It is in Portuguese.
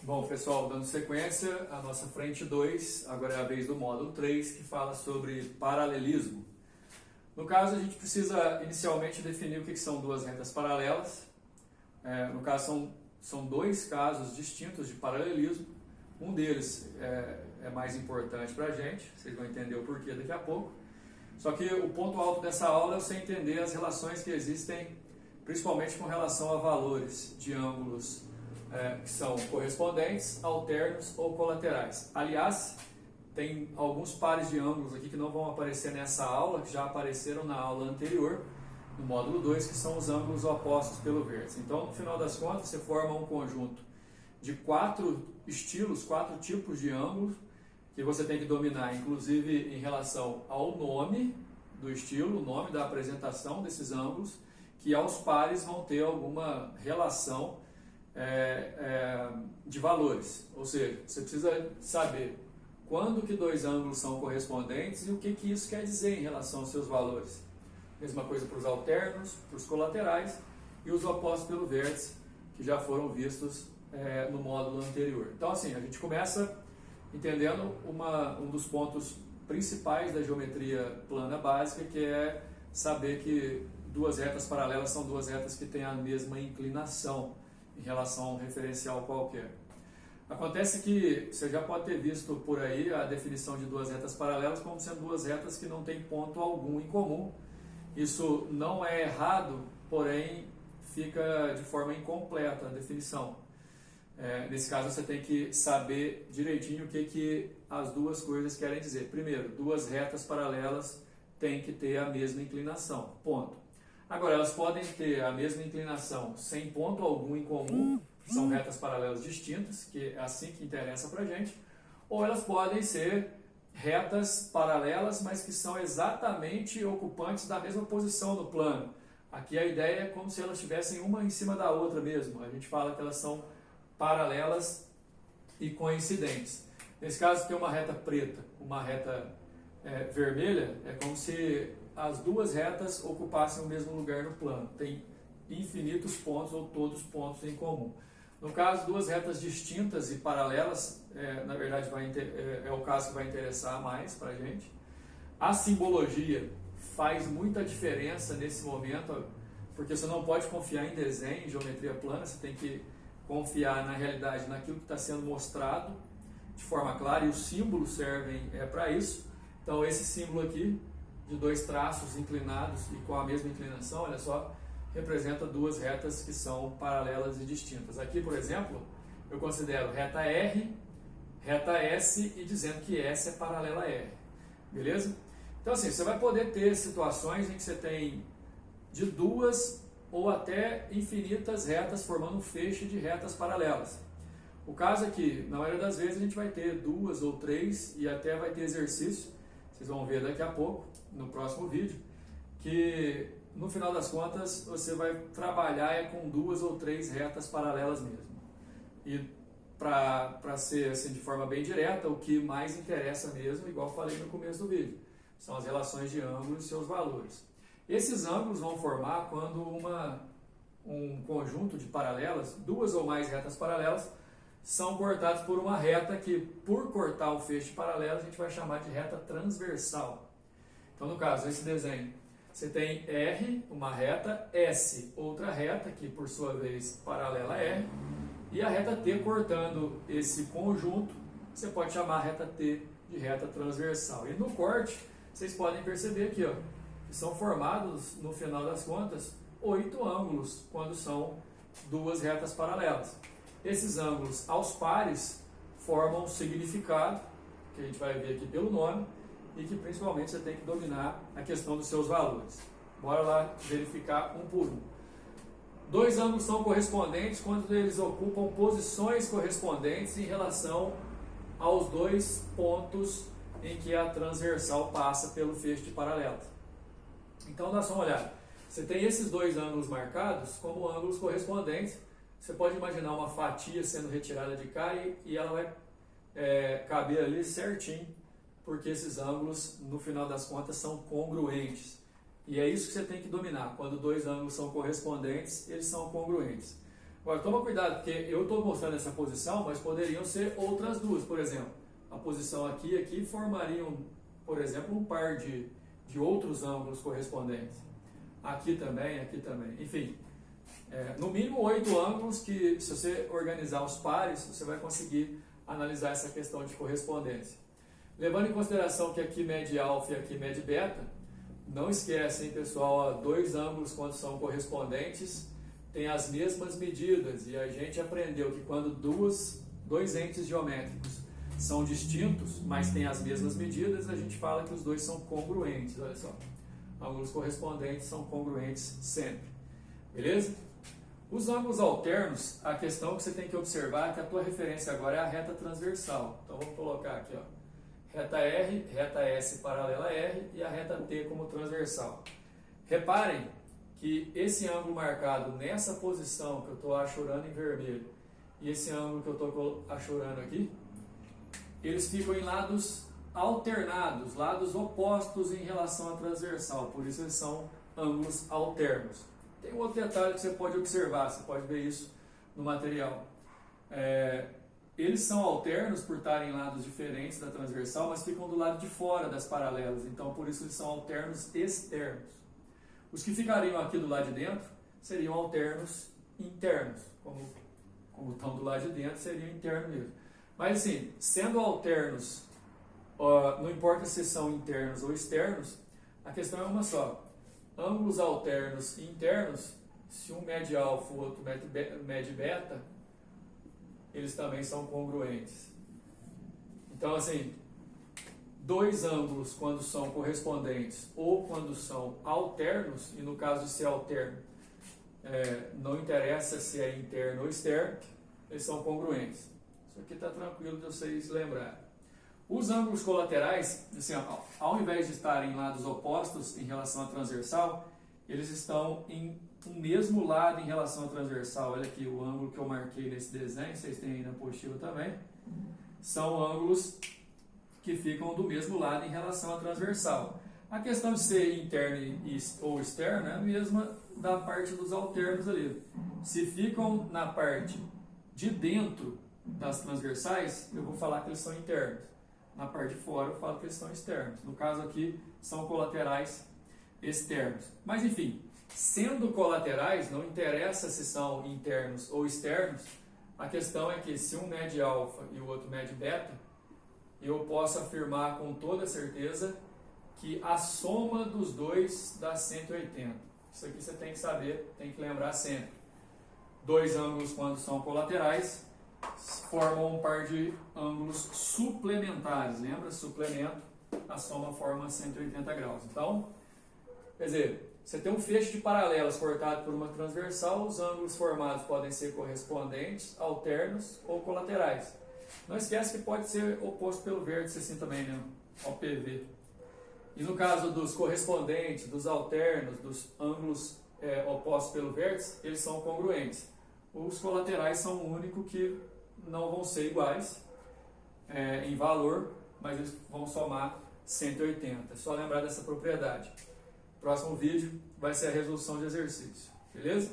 Bom, pessoal, dando sequência, a nossa frente 2, agora é a vez do módulo 3, que fala sobre paralelismo. No caso, a gente precisa inicialmente definir o que são duas retas paralelas. No caso, são dois casos distintos de paralelismo. Um deles é mais importante para a gente, vocês vão entender o porquê daqui a pouco. Só que o ponto alto dessa aula é você entender as relações que existem, principalmente com relação a valores de ângulos que são correspondentes, alternos ou colaterais. Aliás, tem alguns pares de ângulos aqui que não vão aparecer nessa aula, que já apareceram na aula anterior, no módulo 2, que são os ângulos opostos pelo vértice. Então, no final das contas, você forma um conjunto de 4 estilos, 4 tipos de ângulos, que você tem que dominar, inclusive em relação ao nome do estilo, o nome da apresentação desses ângulos, que aos pares vão ter alguma relação de valores. Ou seja, você precisa saber quando que dois ângulos são correspondentes e o que isso quer dizer em relação aos seus valores. Mesma coisa para os alternos, para os colaterais e os opostos pelo vértice, que já foram vistos no módulo anterior. Então, assim, a gente começa entendendo um dos pontos principais da geometria plana básica, que é saber que duas retas paralelas são duas retas que têm a mesma inclinação em relação a um referencial qualquer. Acontece que você já pode ter visto por aí a definição de duas retas paralelas como sendo duas retas que não têm ponto algum em comum. Isso não é errado, porém fica de forma incompleta a definição. Nesse caso você tem que saber direitinho o que as duas coisas querem dizer. Primeiro, duas retas paralelas têm que ter a mesma inclinação, ponto. Agora, elas podem ter a mesma inclinação sem ponto algum em comum, são retas paralelas distintas, que é assim que interessa pra gente, ou elas podem ser retas paralelas, mas que são exatamente ocupantes da mesma posição no plano. Aqui a ideia é como se elas estivessem uma em cima da outra mesmo. A gente fala que elas são paralelas e coincidentes. Nesse caso, tem uma reta preta, uma reta vermelha, é como se as duas retas ocupassem o mesmo lugar no plano. Tem infinitos pontos ou todos os pontos em comum. No caso, duas retas distintas e paralelas, na verdade é o caso que vai interessar mais para a gente. A simbologia faz muita diferença nesse momento, porque você não pode confiar em desenho, em geometria plana, você tem que confiar na realidade, naquilo que está sendo mostrado de forma clara, e os símbolos servem para isso. Então, esse símbolo aqui, de dois traços inclinados e com a mesma inclinação, olha só, representa duas retas que são paralelas e distintas. Aqui, por exemplo, eu considero reta R, reta S e dizendo que S é paralela a R. Beleza? Então, assim, você vai poder ter situações em que você tem de duas ou até infinitas retas formando um feixe de retas paralelas. O caso é que, na maioria das vezes, a gente vai ter duas ou três e até vai ter exercício, vocês vão ver daqui a pouco, no próximo vídeo, que no final das contas você vai trabalhar com duas ou três retas paralelas mesmo. E para ser assim, de forma bem direta, o que mais interessa mesmo, igual eu falei no começo do vídeo, são as relações de ângulos e seus valores. Esses ângulos vão formar quando um conjunto de paralelas, duas ou mais retas paralelas, são cortados por uma reta que, por cortar o feixe paralelo, a gente vai chamar de reta transversal. Então, no caso, esse desenho, você tem R, uma reta, S, outra reta, que por sua vez paralela a R, e a reta T cortando esse conjunto, você pode chamar a reta T de reta transversal. E no corte, vocês podem perceber aqui, ó, que são formados, no final das contas, 8 ângulos, quando são duas retas paralelas. Esses ângulos aos pares formam um significado, que a gente vai ver aqui pelo nome, e que principalmente você tem que dominar a questão dos seus valores. Bora lá verificar um por um. Dois ângulos são correspondentes quando eles ocupam posições correspondentes em relação aos dois pontos em que a transversal passa pelo feixe de paralelas. Então dá só uma olhada. Você tem esses dois ângulos marcados como ângulos correspondentes. Você pode imaginar uma fatia sendo retirada de cá e ela vai caber ali certinho, porque esses ângulos, no final das contas, são congruentes. E é isso que você tem que dominar. Quando dois ângulos são correspondentes, eles são congruentes. Agora, toma cuidado, porque eu estou mostrando essa posição, mas poderiam ser outras duas. Por exemplo, a posição aqui e aqui formariam, por exemplo, um par de outros ângulos correspondentes. Aqui também. Enfim, no mínimo 8 ângulos que, se você organizar os pares, você vai conseguir analisar essa questão de correspondência. Levando em consideração que aqui mede alfa e aqui mede beta, não esquece, hein, pessoal, dois ângulos, quando são correspondentes, têm as mesmas medidas. E a gente aprendeu que quando dois entes geométricos são distintos, mas têm as mesmas medidas, a gente fala que os dois são congruentes. Olha só, ângulos correspondentes são congruentes sempre. Beleza? Os ângulos alternos, a questão que você tem que observar é que a tua referência agora é a reta transversal. Então vamos colocar aqui, ó, reta R, reta S paralela a R e a reta T como transversal. Reparem que esse ângulo marcado nessa posição que eu estou achurando em vermelho e esse ângulo que eu estou achurando aqui, eles ficam em lados alternados, lados opostos em relação à transversal, por isso eles são ângulos alternos. Tem um outro detalhe que você pode observar, você pode ver isso no material. Eles são alternos por estarem em lados diferentes da transversal, mas ficam do lado de fora das paralelas, então por isso eles são alternos externos. Os que ficariam aqui do lado de dentro seriam alternos internos, como estão do lado de dentro, seriam internos mesmo. Mas assim, sendo alternos, não importa se são internos ou externos, a questão é uma só. Ângulos alternos e internos, se um mede alfa e o outro mede beta, eles também são congruentes. Então assim, dois ângulos quando são correspondentes ou quando são alternos, e no caso de ser alterno, não interessa se é interno ou externo, eles são congruentes. Isso aqui está tranquilo de vocês lembrarem. Os ângulos colaterais, assim, ao invés de estarem em lados opostos em relação à transversal, eles estão em um mesmo lado em relação à transversal. Olha aqui o ângulo que eu marquei nesse desenho, vocês têm aí na apostila também. São ângulos que ficam do mesmo lado em relação à transversal. A questão de ser interno ou externo é a mesma da parte dos alternos ali. Se ficam na parte de dentro das transversais, eu vou falar que eles são internos. Na parte de fora eu falo que eles são externos. No caso aqui, são colaterais externos. Mas enfim, sendo colaterais, não interessa se são internos ou externos, a questão é que se um mede alfa e o outro mede beta, eu posso afirmar com toda certeza que a soma dos dois dá 180. Isso aqui você tem que saber, tem que lembrar sempre. Dois ângulos, quando são colaterais, formam um par de ângulos suplementares. Lembra? Suplemento, a soma forma 180 graus. Então, quer dizer, você tem um feixe de paralelas cortado por uma transversal, os ângulos formados podem ser correspondentes, alternos ou colaterais. Não esquece que pode ser oposto pelo vértice assim também, né? OPV. E no caso dos correspondentes, dos alternos, dos ângulos opostos pelo vértice, eles são congruentes. Os colaterais são o único que não vão ser iguais em valor, mas eles vão somar 180. É só lembrar dessa propriedade. Próximo vídeo vai ser a resolução de exercício. Beleza?